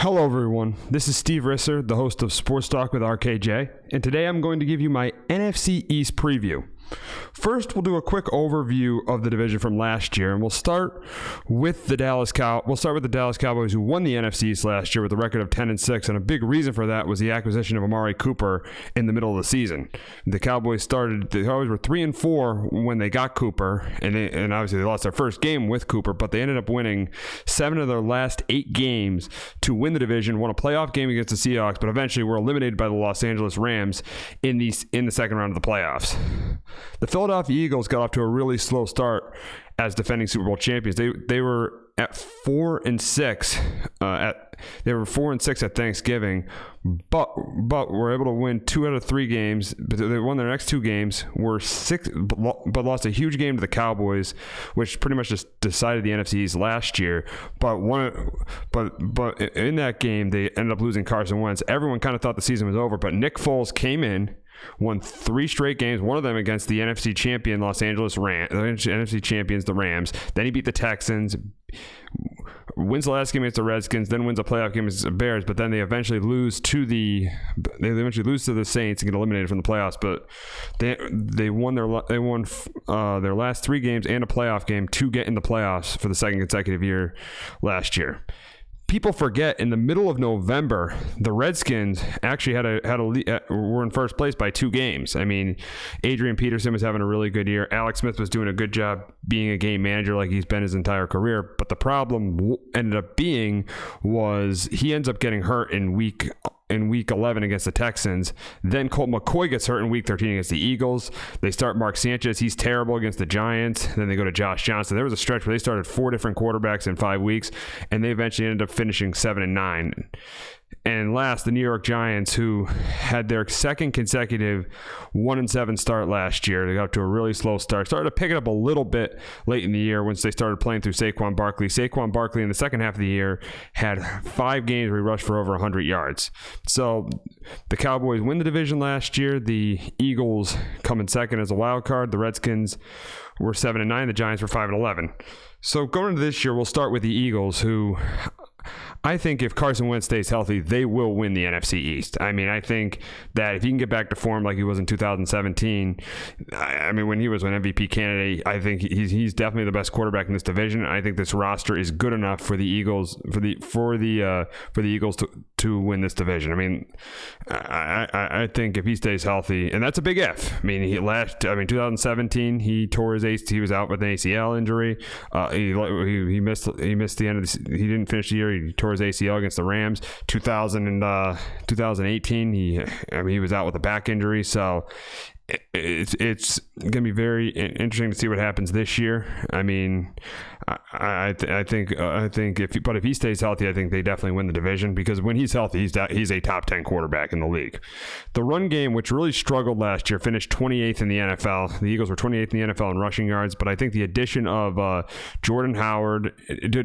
Hello everyone, this is Steve Risser, the host of Sports Talk with RKJ, and today I'm going to give you my NFC East preview. First, we'll do a quick overview of the division from last year, and we'll start with the Dallas Cowboys, who won the NFC East last year with a record of 10-6, and a big reason for that was the acquisition of Amari Cooper in the middle of the season. The Cowboys were 3-4 when they got Cooper, and obviously they lost their first game with Cooper, but they ended up winning 7 of their last 8 games to win the division, won a playoff game against the Seahawks, but eventually were eliminated by the Los Angeles Rams in the second round of the playoffs. The Philadelphia Eagles got off to a really slow start as defending Super Bowl champions. They were at 4-6 at Thanksgiving, but were able to win 2 out of 3 games. But they won their next 2 games, but lost a huge game to the Cowboys, which pretty much just decided the NFC East last year. But in that game, they ended up losing Carson Wentz. Everyone kind of thought the season was over, but Nick Foles came in, won 3 straight games, one of them against the NFC champion Los Angeles Rams, the NFC champions, the Rams. Then he beat the Texans, wins the last game against the Redskins, then wins a playoff game against the Bears, but then they eventually lose to the Saints and get eliminated from the playoffs. But they won their last 3 games and a playoff game to get in the playoffs for the second consecutive year last year. People forget, in the middle of November, the Redskins actually were in first place by 2 games. I mean, Adrian Peterson was having a really good year. Alex Smith was doing a good job being a game manager like he's been his entire career. But the problem ended up being was he ends up getting hurt in week 11 against the Texans. Then Colt McCoy gets hurt in week 13 against the Eagles. They start Mark Sanchez. He's terrible against the Giants. Then they go to Josh Johnson. There was a stretch where they started 4 different quarterbacks in 5 weeks, and they eventually ended up finishing 7-9. And last, the New York Giants, who had their second consecutive 1-7 start last year. They got up to a really slow start. Started to pick it up a little bit late in the year once they started playing through Saquon Barkley. Saquon Barkley in the second half of the year had 5 games where he rushed for over 100 yards. So the Cowboys win the division last year. The Eagles come in second as a wild card. The Redskins were 7-9. The Giants were 5-11. So going into this year, we'll start with the Eagles, who I think if Carson Wentz stays healthy, they will win the NFC East. I mean, I think that if he can get back to form like he was in 2017, I mean, when he was an MVP candidate, I think he's definitely the best quarterback in this division. I think this roster is good enough for the Eagles for the Eagles to win this division. I mean, I think if he stays healthy, and that's a big if. I mean, 2017 he tore his ACL. He was out with an ACL injury. He missed the end of he didn't finish the year. He tore his ACL against the Rams. 2018 he was out with a back injury. So it's going to be very interesting to see what happens this year. I mean, I think if he stays healthy, I think they definitely win the division, because when he's healthy, he's a top 10 quarterback in the league. The run game, which really struggled last year, finished 28th in the NFL. The Eagles were 28th in the NFL in rushing yards, but I think the addition of Jordan Howard,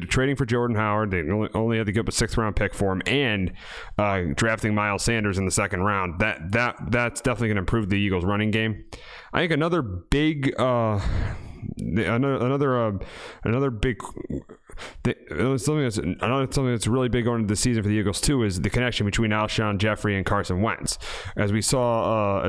trading for Jordan Howard, they only had to give up a 6th round pick for him, and drafting Miles Sanders in the 2nd round. That's definitely going to improve the Eagles' running game. I think another big something that's really big going into the season for the Eagles too is the connection between Alshon Jeffrey and Carson Wentz. As we saw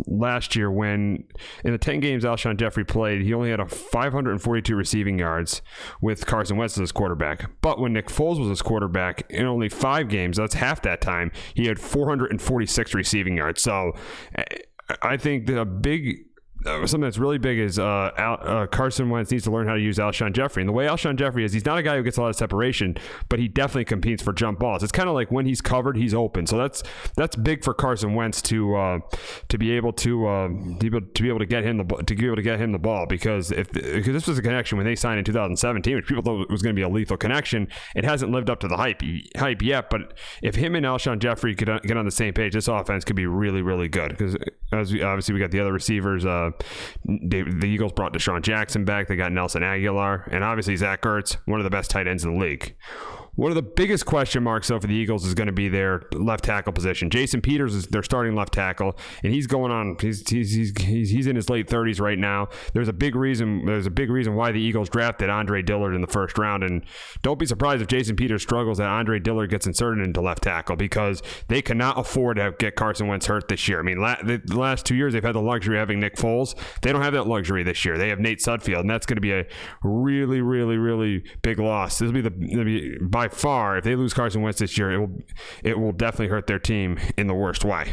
last year, when in the 10 games Alshon Jeffrey played, he only had 542 receiving yards with Carson Wentz as his quarterback. But when Nick Foles was his quarterback, in only 5 games, that's half that time, he had 446 receiving yards. So I think something that's really big is Carson Wentz needs to learn how to use Alshon Jeffrey. And the way Alshon Jeffrey is, he's not a guy who gets a lot of separation, but he definitely competes for jump balls. It's kind of like when he's covered, he's open. So that's big for Carson Wentz to be able to get him the ball, because this was a connection when they signed in 2017, which people thought was going to be a lethal connection. It hasn't lived up to the hype yet, but if him and Alshon Jeffrey could get on the same page, this offense could be really, really good, because obviously we got the other receivers. The Eagles brought Deshaun Jackson back. They got Nelson Aguilar, and obviously Zach Ertz, one of the best tight ends in the league. One of the biggest question marks, though, for the Eagles is going to be their left tackle position. Jason Peters is their starting left tackle, and he's going on. He's in his late 30s right now. There's a big reason why the Eagles drafted Andre Dillard in the first round, and don't be surprised if Jason Peters struggles and Andre Dillard gets inserted into left tackle, because they cannot afford to get Carson Wentz hurt this year. I mean, the last 2 years they've had the luxury of having Nick Foles. They don't have that luxury this year. They have Nate Sudfeld, and that's going to be a really, really, really big loss. This will be by far, if they lose Carson Wentz this year, it will definitely hurt their team in the worst way.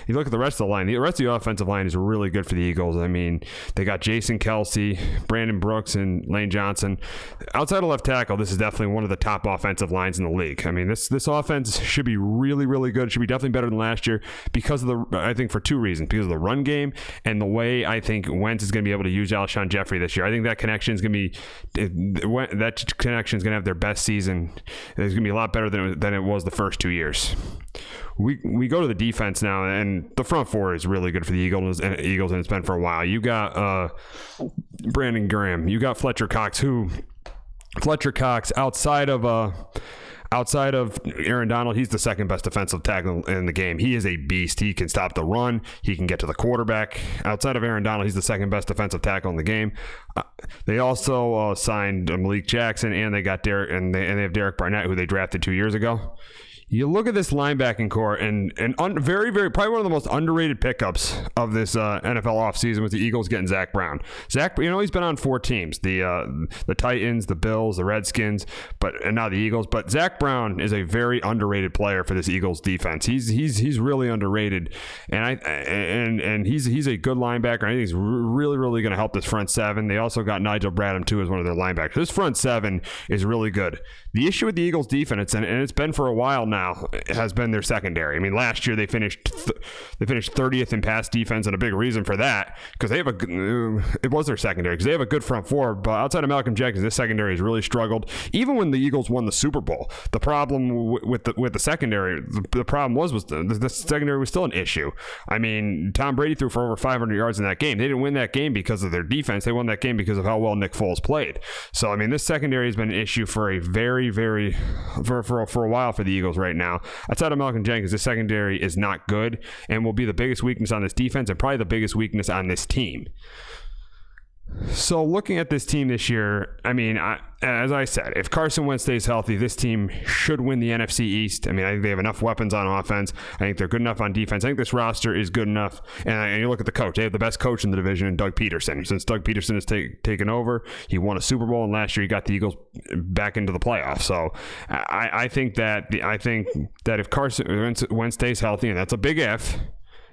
You look at the rest of the line. The rest of the offensive line is really good for the Eagles. I mean, they got Jason Kelsey, Brandon Brooks, and Lane Johnson. Outside of left tackle, this is definitely one of the top offensive lines in the league. I mean, this offense should be really, really good. It should be definitely better than last year because of I think for two reasons. Because of the run game and the way I think Wentz is going to be able to use Alshon Jeffrey this year. I think that connection is going to have their best season. It's going to be a lot better than it was the first 2 years. We go to the defense now, and the front four is really good for the Eagles, and it's been for a while. You got Brandon Graham. You got Fletcher Cox, outside of Aaron Donald, he's the second best defensive tackle in the game. He is a beast. He can stop the run. He can get to the quarterback. Outside of Aaron Donald, he's the second best defensive tackle in the game. They also signed Malik Jackson, and they got Derek, and they have Derek Barnett, who they drafted 2 years ago. You look at this linebacking core, and very, very, probably one of the most underrated pickups of this NFL offseason was the Eagles getting Zach Brown. He's been on 4 teams, the Titans, the Bills, the Redskins, and now the Eagles. But Zach Brown is a very underrated player for this Eagles defense. He's really underrated, and he's a good linebacker. I think he's really, really going to help this front seven. They also got Nigel Bradham too as one of their linebackers. This front seven is really good. The issue with the Eagles defense, and it's been for a while now, has been their secondary. I mean, last year they finished 30th in pass defense, and a big reason for that because it was their secondary, because they have a good front four. But outside of Malcolm Jenkins, this secondary has really struggled. Even when the Eagles won the Super Bowl, the problem with the secondary, the problem was the secondary was still an issue. I mean, Tom Brady threw for over 500 yards in that game. They didn't win that game because of their defense. They won that game because of how well Nick Foles played. So I mean, this secondary has been an issue for a for a while for the Eagles right now. Outside of Malcolm Jenkins, this secondary is not good and will be the biggest weakness on this defense and probably the biggest weakness on this team. So looking at this team this year, I mean, as I said, if Carson Wentz stays healthy, this team should win the NFC East. I mean, I think they have enough weapons on offense. I think they're good enough on defense. I think this roster is good enough. And you look at the coach. They have the best coach in the division, Doug Peterson. Since Doug Peterson has taken over, he won a Super Bowl, and last year he got the Eagles back into the playoffs. So I think that if Carson Wentz stays healthy, and that's a big if,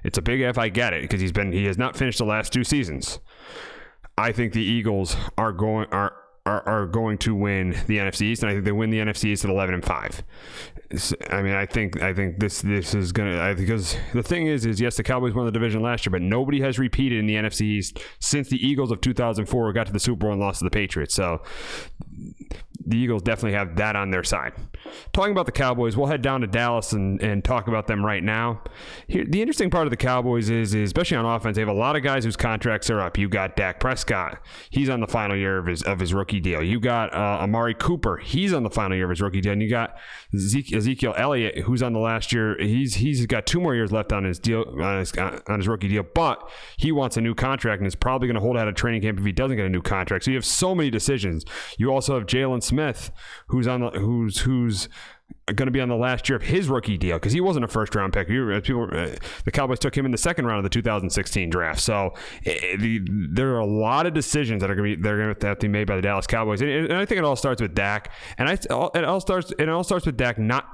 it's a big if, I get it, because he has not finished the last 2 seasons. I think the Eagles are going to win the NFC East, and I think they win the NFC East at 11-5. I mean, I think this is gonna, because the thing is yes, the Cowboys won the division last year, but nobody has repeated in the NFC East since the Eagles of 2004 got to the Super Bowl and lost to the Patriots. So the Eagles definitely have that on their side. Talking about the Cowboys, we'll head down to Dallas and talk about them right now. Here, the interesting part of the Cowboys is especially on offense, they have a lot of guys whose contracts are up. You got Dak Prescott. He's on the final year of his rookie deal. You got Amari Cooper. He's on the final year of his rookie deal. And you got Ezekiel Elliott, who's on the last year. He's got 2 more years left on his deal, on his rookie deal, but he wants a new contract and is probably going to hold out a training camp if he doesn't get a new contract. So you have so many decisions. You also have Jalen Smith, who's going to be on the last year of his rookie deal because he wasn't a first-round pick. The Cowboys took him in the second round of the 2016 draft. So there are a lot of decisions that are going to have to be made by the Dallas Cowboys, and I think it all starts with Dak. And it all starts with Dak not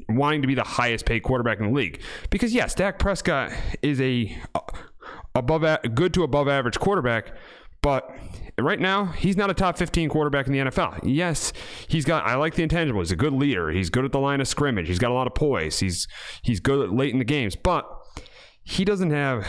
wanting to be the highest-paid quarterback in the league, because yes, Dak Prescott is a good to above average quarterback. But right now, he's not a top 15 quarterback in the NFL. Yes, I like the intangible. He's a good leader. He's good at the line of scrimmage. He's got a lot of poise. He's good at late in the games. But he doesn't have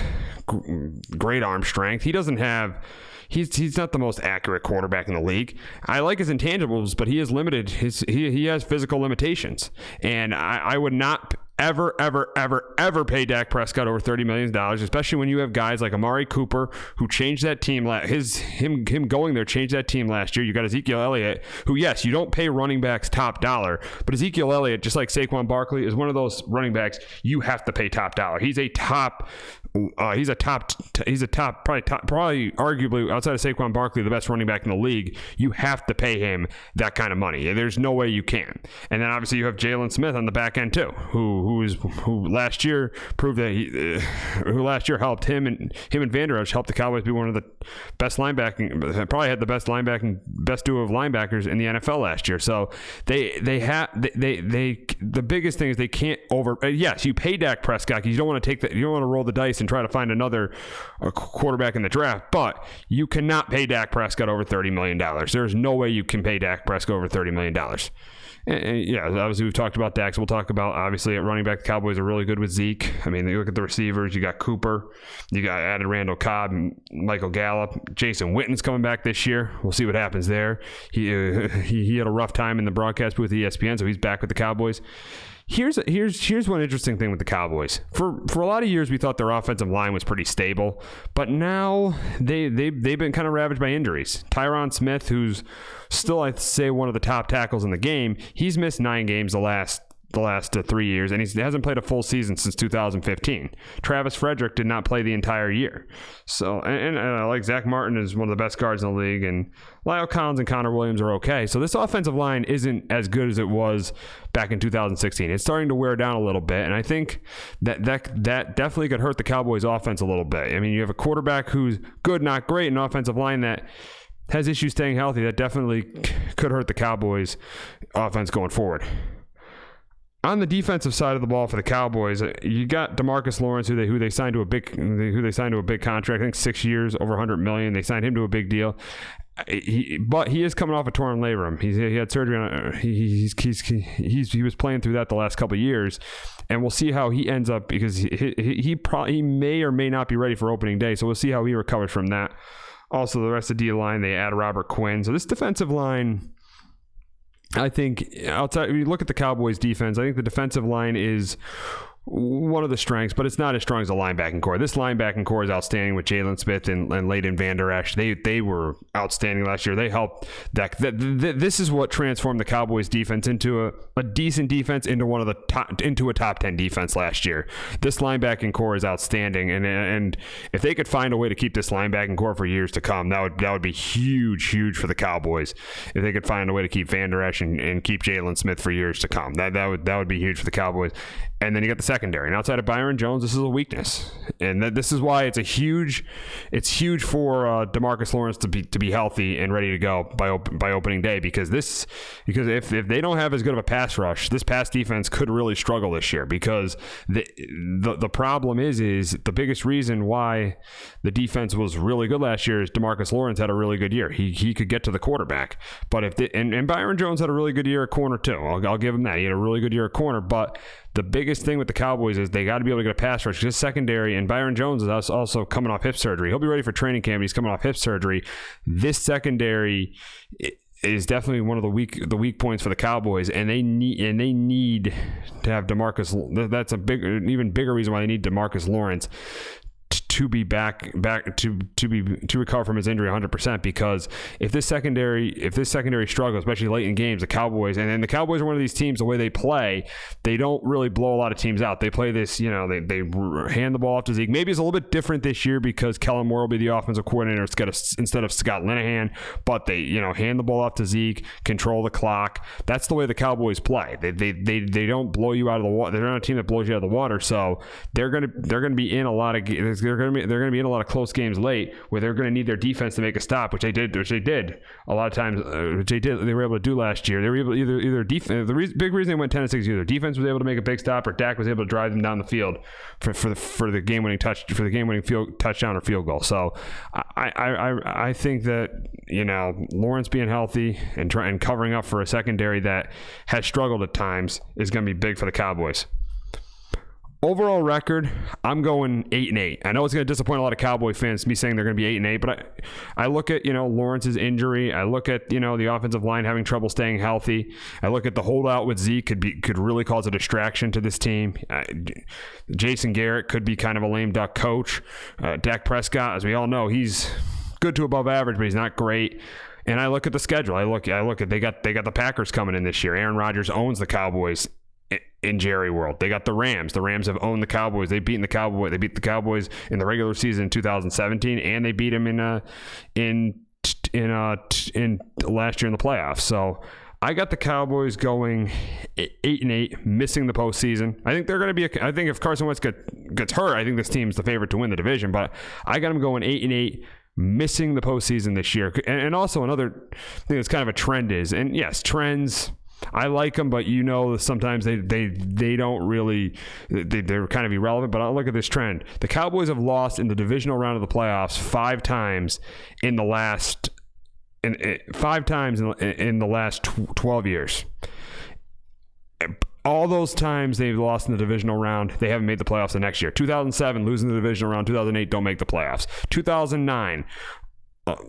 great arm strength. He's not the most accurate quarterback in the league. I like his intangibles, but he is limited. He has physical limitations. And I would not ever pay Dak Prescott over $30 million, especially when you have guys like Amari Cooper, who changed that team. Him going there changed that team last year. You got Ezekiel Elliott, who, yes, you don't pay running backs top dollar, but Ezekiel Elliott, just like Saquon Barkley, is one of those running backs you have to pay top dollar. He's probably arguably, outside of Saquon Barkley, the best running back in the league. You have to pay him that kind of money. There's no way you can. And then obviously you have Jalen Smith on the back end too, who last year proved that who last year helped him and Vander Esch helped the Cowboys be one of the best linebacking, probably had the best duo of linebackers in the NFL last year. So the biggest thing is they can't yes, you pay Dak Prescott because you don't want to take that, you don't want to roll the dice and try to find another quarterback in the draft, but you cannot pay Dak Prescott over $30 million. There's no way you can pay Dak Prescott over $30 million. And yeah, obviously we've talked about Dak, so we'll talk about, obviously, at running back, the Cowboys are really good with Zeke. I mean, you look at the receivers, you got Cooper, you got added Randall Cobb, Michael Gallup, Jason Witten's coming back this year. We'll see what happens there. He had a rough time in the broadcast booth with ESPN, so he's back with the Cowboys. Here's one interesting thing with the Cowboys. For a lot of years, we thought their offensive line was pretty stable, but now they've been kind of ravaged by injuries. Tyron Smith, who's still, I'd say, one of the top tackles in the game, he's missed 9 games the last 3 years, and he hasn't played a full season since 2015. Travis Frederick did not play the entire year. So, and like Zach Martin is one of the best guards in the league, and Lyle Collins and Connor Williams are okay. So this offensive line isn't as good as it was back in 2016. It's starting to wear down a little bit, and I think that definitely could hurt the Cowboys' offense a little bit. I mean, you have a quarterback who's good, not great, and an offensive line that has issues staying healthy. That definitely could hurt the Cowboys' offense going forward. On the defensive side of the ball for the Cowboys, you got DeMarcus Lawrence, who they signed to a big contract. I think 6 years, over $100 million. They signed him to a big deal. But he is coming off a torn labrum. He had surgery on. He was playing through that the last couple of years, and we'll see how he ends up, because he may or may not be ready for opening day. So we'll see how he recovers from that. Also, the rest of the D line, they add Robert Quinn. So this defensive line, I think, outside, if you look at the Cowboys defense, I think the defensive line is one of the strengths, but it's not as strong as the linebacking core. This linebacking core is outstanding with Jalen Smith and Leighton Vander Esch. They were outstanding last year. They helped this is what transformed the Cowboys defense into a decent defense, into a top 10 defense last year. This linebacking core is outstanding, and if they could find a way to keep this linebacking core for years to come, that would be huge for the Cowboys. If they could find a way to keep Vander Esch and keep Jalen Smith for years to come, that would be huge for the Cowboys. And then you got the secondary. And outside of Byron Jones, this is a weakness. And this is why it's huge for DeMarcus Lawrence to be healthy and ready to go by opening day, because if they don't have as good of a pass rush, this pass defense could really struggle this year, because the problem is the biggest reason why the defense was really good last year is DeMarcus Lawrence had a really good year. He could get to the quarterback. But and Byron Jones had a really good year at corner too. I'll give him that. He had a really good year at corner, but the biggest thing with the Cowboys is they got to be able to get a pass rush. Just secondary, and Byron Jones is also coming off hip surgery. He'll be ready for training camp. He's coming off hip surgery. This secondary is definitely one of the weak points for the Cowboys, and they need to have DeMarcus. That's even bigger reason why they need DeMarcus Lawrence to be back to recover from his injury 100%, because if this secondary struggles, especially late in games, the Cowboys are one of these teams, the way they play, they don't really blow a lot of teams out. They play this, they hand the ball off to Zeke. Maybe it's a little bit different this year because Kellen Moore will be the offensive coordinator instead of Scott Linehan, but they hand the ball off to Zeke, control the clock. That's the way the Cowboys play. They don't blow you out of the water. They're not a team that blows you out of the water, so they're going to be in a lot of they're going to be in a lot of close games late where they're going to need their defense to make a stop, which they did a lot of times. They were able to do last year. They were able to either defense. The big reason they went 10-6 either defense was able to make a big stop, or Dak was able to drive them down the field for the game winning touchdown or field goal. So I think that Lawrence being healthy and covering up for a secondary that has struggled at times is going to be big for the Cowboys. Overall record, I'm going 8-8. I know it's going to disappoint a lot of Cowboy fans, me saying they're going to be 8-8, but I look at, Lawrence's injury. I look at, the offensive line having trouble staying healthy. I look at the holdout with Zeke could really cause a distraction to this team. Jason Garrett could be kind of a lame duck coach. Dak Prescott, as we all know, he's good to above average, but he's not great. And I look at the schedule. I look at they got the Packers coming in this year. Aaron Rodgers owns the Cowboys in Jerry World. They got the Rams. The Rams have owned the Cowboys. They beat the Cowboys in the regular season in 2017, and they beat them in last year in the playoffs. So I got the Cowboys going 8-8, missing the postseason. I think they're going to be. I think if Carson Wentz gets hurt, I think this team's the favorite to win the division. But I got them going 8-8. Missing the postseason this year. And also another thing that's kind of a trend is, and yes, trends, I like them, but sometimes they don't really, they're kind of irrelevant. But I'll look at this trend. The Cowboys have lost in the divisional round of the playoffs 5 times in the last 12 years. All those times they've lost in the divisional round, they haven't made the playoffs the next year. 2007, losing the divisional round. 2008, don't make the playoffs. 2009,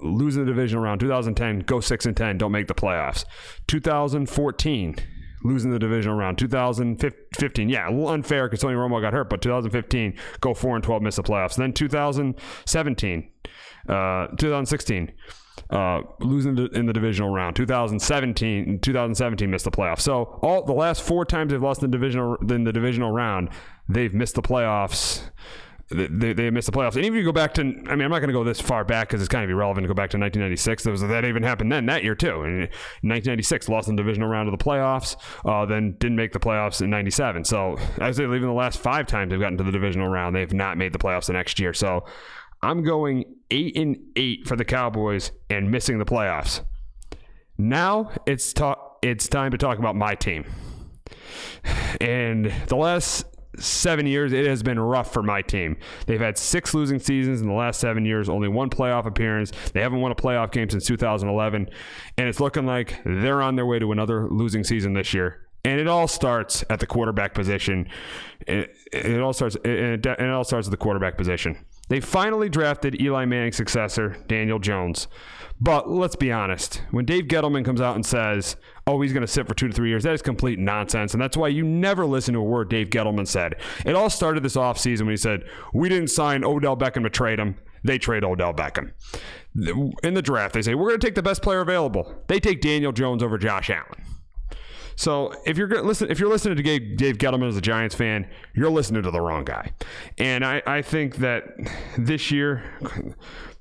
losing the divisional round. 2010, go 6-10, don't make the playoffs. 2014, losing the divisional round. 2015, yeah, a little unfair because Tony Romo got hurt, but 2015, go 4-12, miss the playoffs. Then 2016, losing in the divisional round. 2017 missed the playoffs. So all the last 4 times they've lost in the divisional round, they've missed the playoffs. They missed the playoffs. And even if you go back to, I'm not going to go this far back because it's kind of irrelevant to go back to 1996. That even happened that year too. In 1996, lost in the divisional round of the playoffs, then didn't make the playoffs in 97. So I say even the last 5 times they've gotten to the divisional round, they've not made the playoffs the next year. So I'm going 8-8 for the Cowboys and missing the playoffs. Now it's time to talk about my team. And the last 7 years, it has been rough for my team. They've had 6 losing seasons in the last 7 years, only 1 playoff appearance. They haven't won a playoff game since 2011, and it's looking like they're on their way to another losing season this year. And it all starts at the quarterback position. It all starts at the quarterback position. They finally drafted Eli Manning's successor, Daniel Jones. But let's be honest, when Dave Gettleman comes out and says, he's going to sit for 2 to 3 years, that is complete nonsense. And that's why you never listen to a word Dave Gettleman said. It all started this offseason when he said, we didn't sign Odell Beckham to trade him. They trade Odell Beckham. In the draft, they say, we're going to take the best player available. They take Daniel Jones over Josh Allen. So if you're listening to Dave Gettleman as a Giants fan, you're listening to the wrong guy. And I think that this year,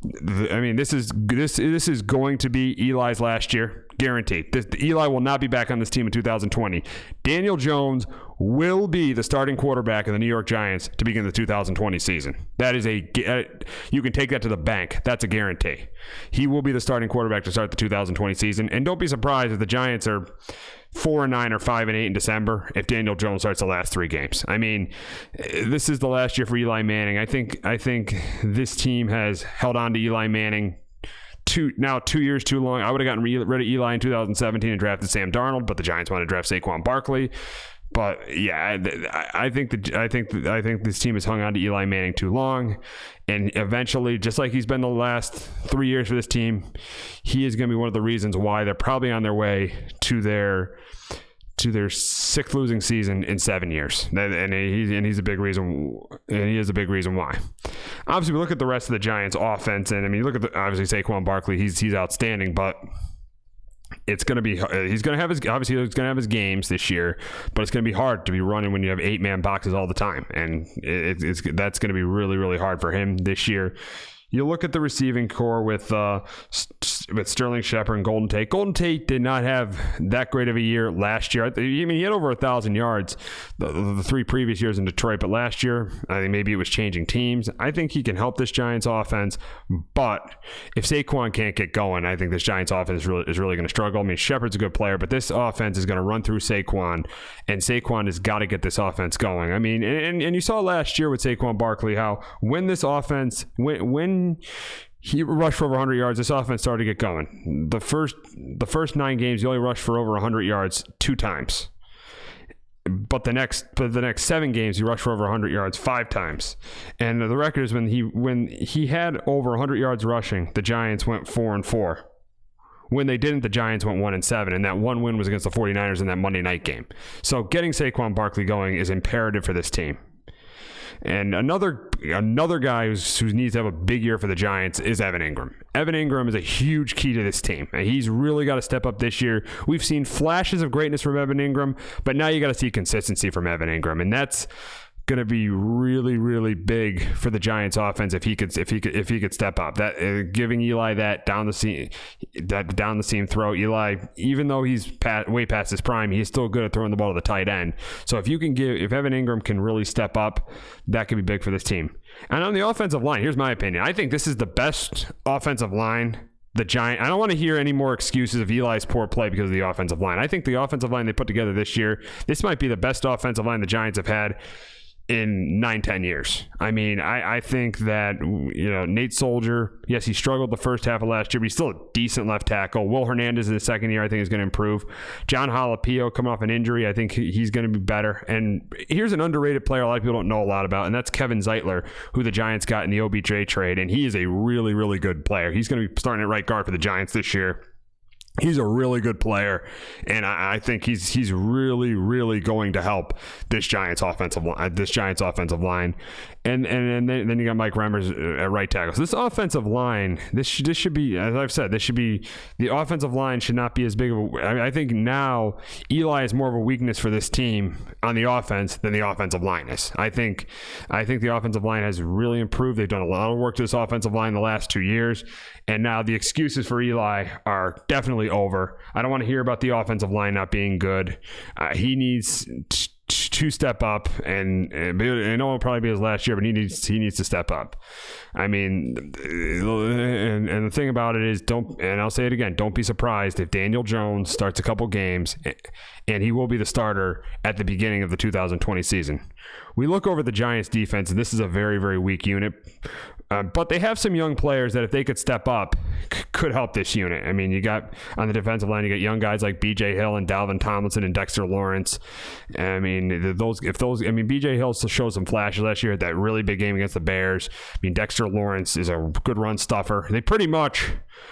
this is going to be Eli's last year, guaranteed. Eli will not be back on this team in 2020. Daniel Jones will be the starting quarterback of the New York Giants to begin the 2020 season. That is you can take that to the bank. That's a guarantee. He will be the starting quarterback to start the 2020 season. And don't be surprised if the Giants are 4-9 or 5-8 in December if Daniel Jones starts the last 3 games. This is the last year for Eli Manning. I think this team has held on to Eli Manning 2 years too long. I would have gotten rid of Eli in 2017 and drafted Sam Darnold, but the Giants wanted to draft Saquon Barkley. But yeah, I think this team has hung on to Eli Manning too long, and eventually, just like he's been the last 3 years for this team, he is going to be one of the reasons why they're probably on their way to their 6th losing season in 7 years. And he's a big reason. And he is a big reason why. Obviously, we look at the rest of the Giants' offense, and you look at obviously Saquon Barkley. He's outstanding, but it's going to be, he's going to have his games this year, but it's going to be hard to be running when you have 8-man boxes all the time. And that's going to be really, really hard for him this year. You look at the receiving core with Sterling Shepard and Golden Tate. Golden Tate did not have that great of a year last year. He had over 1,000 yards the 3 previous years in Detroit, but last year, I think maybe it was changing teams. I think he can help this Giants offense, but if Saquon can't get going, I think this Giants offense is really going to struggle. Shepard's a good player, but this offense is going to run through Saquon, and Saquon has got to get this offense going. And you saw last year with Saquon Barkley how when this offense, when he rushed for over 100 yards, this offense started to get going. The first 9 games, he only rushed for over 100 yards 2 times. But the next 7 games, he rushed for over 100 yards 5 times. And the record is when he had over 100 yards rushing, the Giants went 4-4. When they didn't, the Giants went 1-7, and that one win was against the 49ers in that Monday night game. So getting Saquon Barkley going is imperative for this team. And another guy who needs to have a big year for the Giants is Evan Ingram. Evan Ingram is a huge key to this team, and he's really got to step up this year. We've seen flashes of greatness from Evan Ingram, but now you got to see consistency from Evan Ingram, and that's going to be really, really big for the Giants offense if he could step up. That giving Eli that down the seam throw. Eli, even though he's way past his prime, he's still good at throwing the ball to the tight end. So if Evan Ingram can really step up, that could be big for this team. And on the offensive line, here's my opinion. I think this is the best offensive line. I don't want to hear any more excuses of Eli's poor play because of the offensive line. I think the offensive line they put together this year, this might be the best offensive line the Giants have had in 9-10 years. I mean, I think that, Nate Soldier, yes, he struggled the first half of last year, but he's still a decent left tackle. Will Hernandez in his second year, I think, is going to improve. John Jalapeno coming off an injury, I think he's going to be better. And here's an underrated player a lot of people don't know a lot about, and that's Kevin Zeitler, who the Giants got in the OBJ trade, and he is a really, really good player. He's going to be starting at right guard for the Giants this year. He's a really good player, and I think he's really, really going to help this Giants offensive line. And then you got Mike Remmers at right tackle. So this offensive line, this should be, as I've said, the offensive line should not be as big of I think now Eli is more of a weakness for this team on the offense than the offensive line is. I think the offensive line has really improved. They've done a lot of work to this offensive line the last 2 years, and now the excuses for Eli are definitely over. I don't want to hear about the offensive line not being good. He needs to step up, and I know it'll probably be his last year, but he needs to step up. I mean, and the thing about it is, and I'll say it again, don't be surprised if Daniel Jones starts a couple games, and he will be the starter at the beginning of the 2020 season. We look over the Giants defense, and this is a very, very weak unit. But they have some young players that if they could step up, could help this unit. I mean, you got on the defensive line, you got young guys like B.J. Hill and Dalvin Tomlinson and Dexter Lawrence. I mean, B.J. Hill showed some flashes last year at that really big game against the Bears. I mean, Dexter Lawrence is a good run stuffer. They pretty much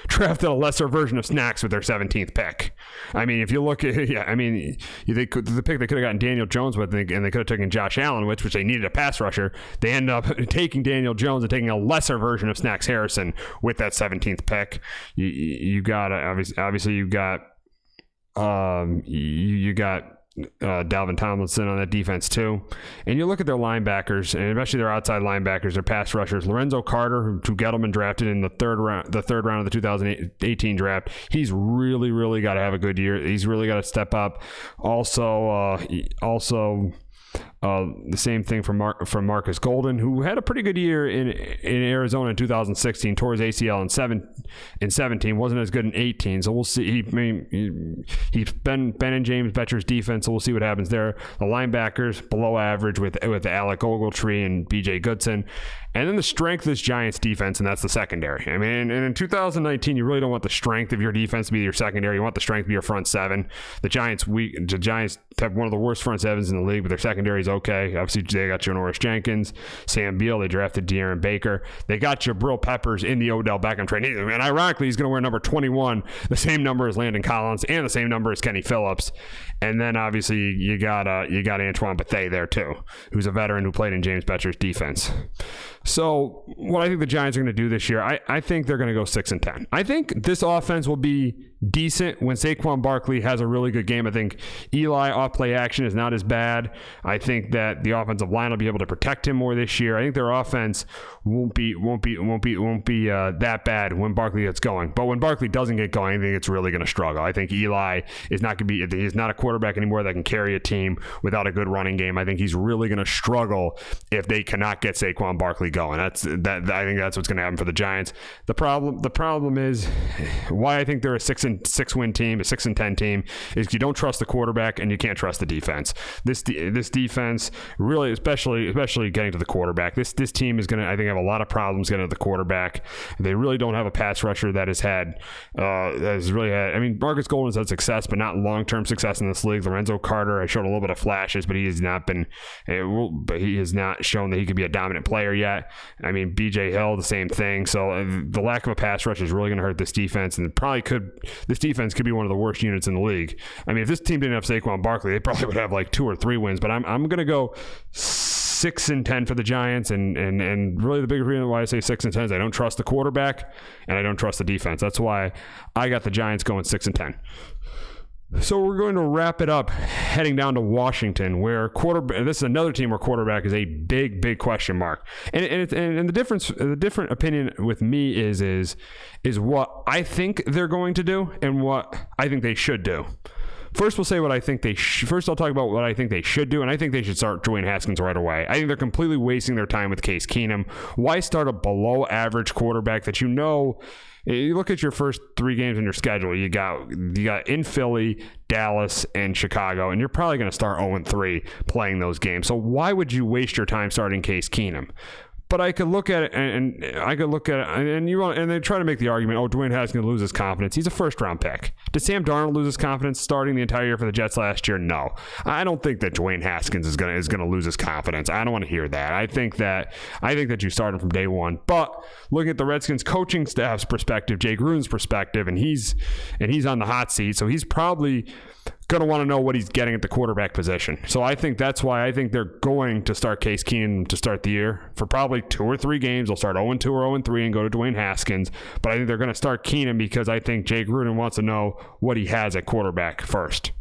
drafted a lesser version of Snacks with their 17th pick. I mean, if you look at, the pick they could have gotten Daniel Jones with, and they could have taken Josh Allen with, which they needed a pass rusher. They end up taking Daniel Jones and taking a lesser version of Snacks Harrison with that 17th pick. You got obviously you got Dalvin Tomlinson on that defense too. And you look at their linebackers, and especially their outside linebackers, their pass rushers. Lorenzo Carter, who Gettleman drafted in the third round of the 2018 draft, he's really, really got to have a good year. He's really got to step up. Also, the same thing from Marcus Golden, who had a pretty good year in Arizona in 2016, tore his ACL in 17, wasn't as good in 18. So we'll see. He's been in James Betcher's defense, so we'll see what happens there. The linebackers below average with Alec Ogletree and B.J. Goodson. And then the strength of this Giants defense, and that's the secondary. I mean, and in 2019, you really don't want the strength of your defense to be your secondary. You want the strength to be your front seven. The Giants have one of the worst front sevens in the league, but their secondary is okay. Obviously, they got Janoris Jenkins, Sam Beal. They drafted De'Aaron Baker. They got Jabril Peppers in the Odell Beckham trade. And ironically, he's going to wear number 21, the same number as Landon Collins and the same number as Kenny Phillips. And then obviously you got Antoine Bethea there too, who's a veteran who played in James Betcher's defense. So what I think the Giants are going to do this year, I think they're going to go 6-10. I think this offense will be decent when Saquon Barkley has a really good game. I think Eli off play action is not as bad. I think that the offensive line will be able to protect him more this year. I think their offense won't be that bad when Barkley gets going. But when Barkley doesn't get going, I think it's really going to struggle. I think Eli is not going to be. He's not a quarterback anymore that can carry a team without a good running game. I think he's really going to struggle if they cannot get Saquon Barkley going. I think that's what's going to happen for the Giants. The problem is why I think they're a 6-win team, a 6-10 team, is you don't trust the quarterback and you can't trust the defense. This defense really, especially getting to the quarterback. This team is going to, I think, have a lot of problems getting to the quarterback. They really don't have a pass rusher that has really had. I mean, Marcus Golden's had success, but not long-term success in this league. Lorenzo Carter, I showed a little bit of flashes, but he has not shown that he could be a dominant player yet. I mean, BJ Hill, the same thing. So the lack of a pass rush is really going to hurt this defense, and this defense could be one of the worst units in the league. I mean, if this team didn't have Saquon Barkley, they probably would have like 2 or 3 wins, but I'm going to go 6-10 for the Giants, and really the big reason why I say 6-10 is I don't trust the quarterback and I don't trust the defense. That's why I got the Giants going 6-10. So we're going to wrap it up heading down to Washington, where this is another team where quarterback is a big question mark. And the different opinion with me is what I think they're going to do and what I think they should do. First, we'll say what I think First, I'll talk about what I think they should do, and I think they should start Dwayne Haskins right away. I think they're completely wasting their time with Case Keenum. Why start a below-average quarterback that you know? You look at your first 3 games in your schedule. You got in Philly, Dallas, and Chicago, and you're probably going to start 0-3 playing those games. So why would you waste your time starting Case Keenum? But I could look at it, and they try to make the argument, Dwayne Haskins going to lose his confidence. He's a first-round pick. Did Sam Darnold lose his confidence starting the entire year for the Jets last year? No. I don't think that Dwayne Haskins is going to lose his confidence. I don't want to hear that. I think that you start him from day one. But looking at the Redskins coaching staff's perspective, Jay Gruden's perspective, and he's on the hot seat, so he's probably going to want to know what he's getting at the quarterback position. So I think that's why I think they're going to start Case Keenum to start the year. For probably 2 or 3 games, they'll start 0-2 or 0-3 and go to Dwayne Haskins. But I think they're going to start Keenum because I think Jay Gruden wants to know what he has at quarterback first.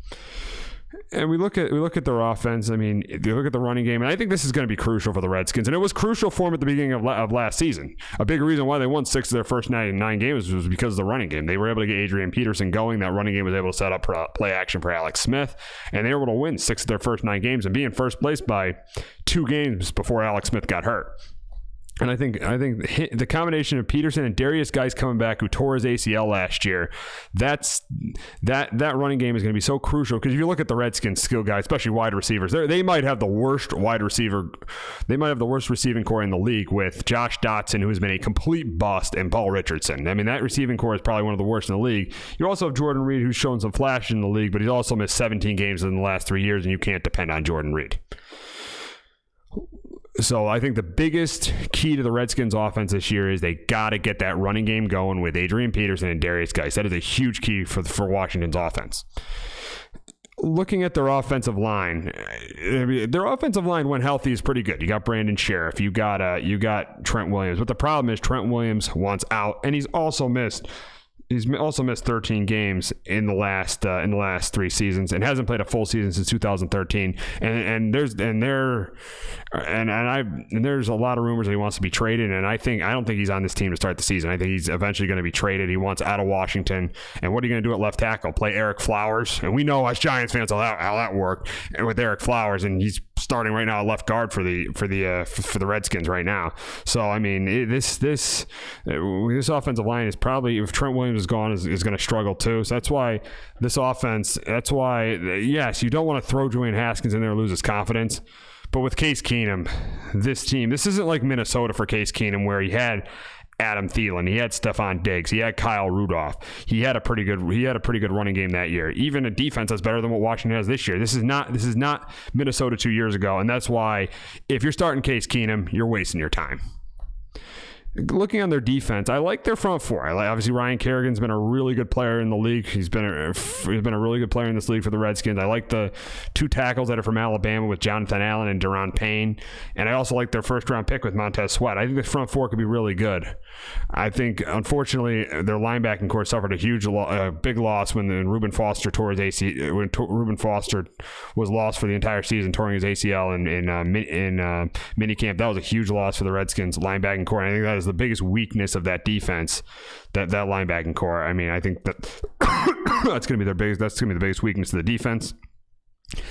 And we look at their offense. I mean, you look at the running game, and I think this is going to be crucial for the Redskins. And it was crucial for them at the beginning of last season. A big reason why they won 6 of their first 9 games was because of the running game. They were able to get Adrian Peterson going. That running game was able to set up play action for Alex Smith, and they were able to win 6 of their first 9 games and be in first place by 2 games before Alex Smith got hurt. And I think the combination of Peterson and Darius Guice coming back, who tore his ACL last year, that running game is going to be so crucial. Because if you look at the Redskins skill guys, especially wide receivers, they might have the worst receiving core in the league, with Josh Dotson, who has been a complete bust, and Paul Richardson. I mean, that receiving core is probably one of the worst in the league. You also have Jordan Reed, who's shown some flash in the league, but he's also missed 17 games in the last 3 years, and you can't depend on Jordan Reed. So I think the biggest key to the Redskins offense this year is they got to get that running game going with Adrian Peterson and Darius Guice. That is a huge key for Washington's offense. Looking at their offensive line, when healthy, is pretty good. You got Brandon Sheriff, you got Trent Williams, but the problem is Trent Williams wants out, and he's also missed 13 games in the last 3 seasons and hasn't played a full season since 2013. And there's a lot of rumors that he wants to be traded. And I don't think he's on this team to start the season. I think he's eventually going to be traded. He wants out of Washington. And what are you going to do at left tackle? Play Eric Flowers? And we know as Giants fans how that worked. And with Eric Flowers, and he's starting right now at left guard for the Redskins right now. So I mean, this offensive line is probably, if Trent Williams is gone, is going to struggle too. So that's why this offense. That's why, yes, you don't want to throw Dwayne Haskins in there and lose his confidence. But with Case Keenum, this isn't like Minnesota for Case Keenum, where he had Adam Thielen, he had Stephon Diggs, he had Kyle Rudolph. He had a pretty good running game that year. Even a defense that's better than what Washington has this year. This is not Minnesota 2 years ago, and that's why if you're starting Case Keenum, you're wasting your time. Looking on their defense, I like their front four. Obviously Ryan Kerrigan's been a really good player in the league. He's been a really good player in this league for the Redskins. I like the 2 tackles that are from Alabama with Jonathan Allen and Daron Payne, and I also like their first round pick with Montez Sweat. I think the front four could be really good. I think, unfortunately, their linebacking core suffered a big loss when Reuben Foster tore his ACL. When Reuben Foster was lost for the entire season, touring his ACL in minicamp. That was a huge loss for the Redskins linebacking core. And I think that is the biggest weakness of that defense, that linebacking core. I mean, I think that that's going to be the biggest weakness of the defense.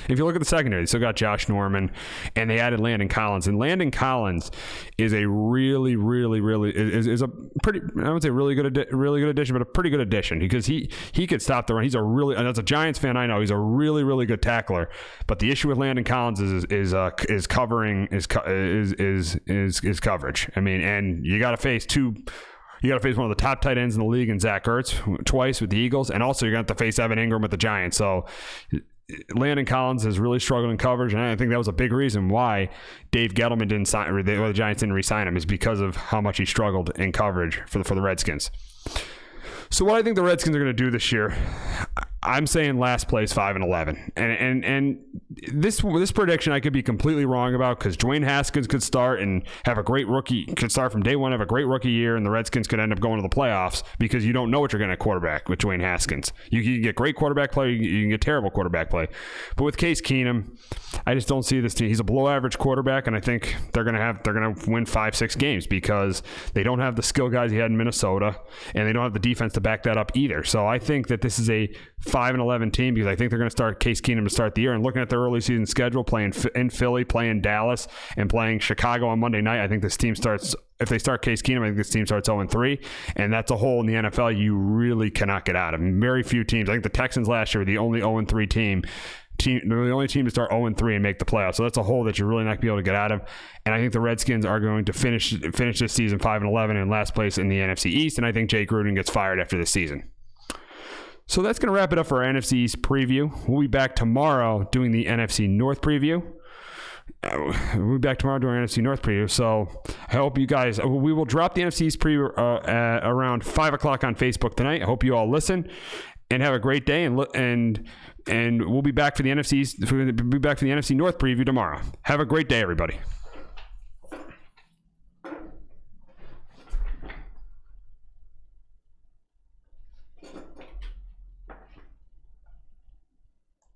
If you look at the secondary, they still got Josh Norman, and they added Landon Collins. And Landon Collins is a really is a pretty, I would say really good addition, but a pretty good addition because he could stop the run. He's a really, and as a Giants fan, I know he's a really good tackler. But the issue with Landon Collins is coverage. I mean, and you got to face one of the top tight ends in the league in Zach Ertz twice with the Eagles, and also you're going to have to face Evan Ingram with the Giants. So Landon Collins has really struggled in coverage, and I think that was a big reason why Dave Gettleman didn't sign, or the Giants didn't re-sign him, is because of how much he struggled in coverage for the Redskins. So what I think the Redskins are going to do this year, I'm saying last place 5-11, and this prediction I could be completely wrong about because Dwayne Haskins could start and have a great rookie, could start from day one, have a great rookie year, and the Redskins could end up going to the playoffs because you don't know what you're going to quarterback with Dwayne Haskins. You can get great quarterback play, you can get terrible quarterback play, but with Case Keenum, I just don't see this team. He's a below average quarterback, and I think they're going to win 5-6 games because they don't have the skill guys he had in Minnesota, and they don't have the defense to back that up either. So I think that this is a 5-11 team because I think they're going to start Case Keenum to start the year. And looking at their early season schedule, playing in Philly, playing Dallas, and playing Chicago on Monday night, I think this team starts, if they start Case Keenum, I think this team starts 0-3. And that's a hole in the NFL you really cannot get out of. Very few teams. I think the Texans last year were the only 0-3 team. They're the only team to start 0-3 and make the playoffs. So that's a hole that you're really not going to be able to get out of. And I think the Redskins are going to finish this season 5-11 in last place in the NFC East. And I think Jay Gruden gets fired after this season. So that's going to wrap it up for our NFC East preview. We'll be back tomorrow doing the NFC North preview. We'll be back tomorrow doing our NFC North preview. So I hope you guys, we will drop the NFC East preview around 5 o'clock on Facebook tonight. I hope you all listen and have a great day. And we'll be back for the NFC East, we'll be back for the NFC North preview tomorrow. Have a great day, everybody.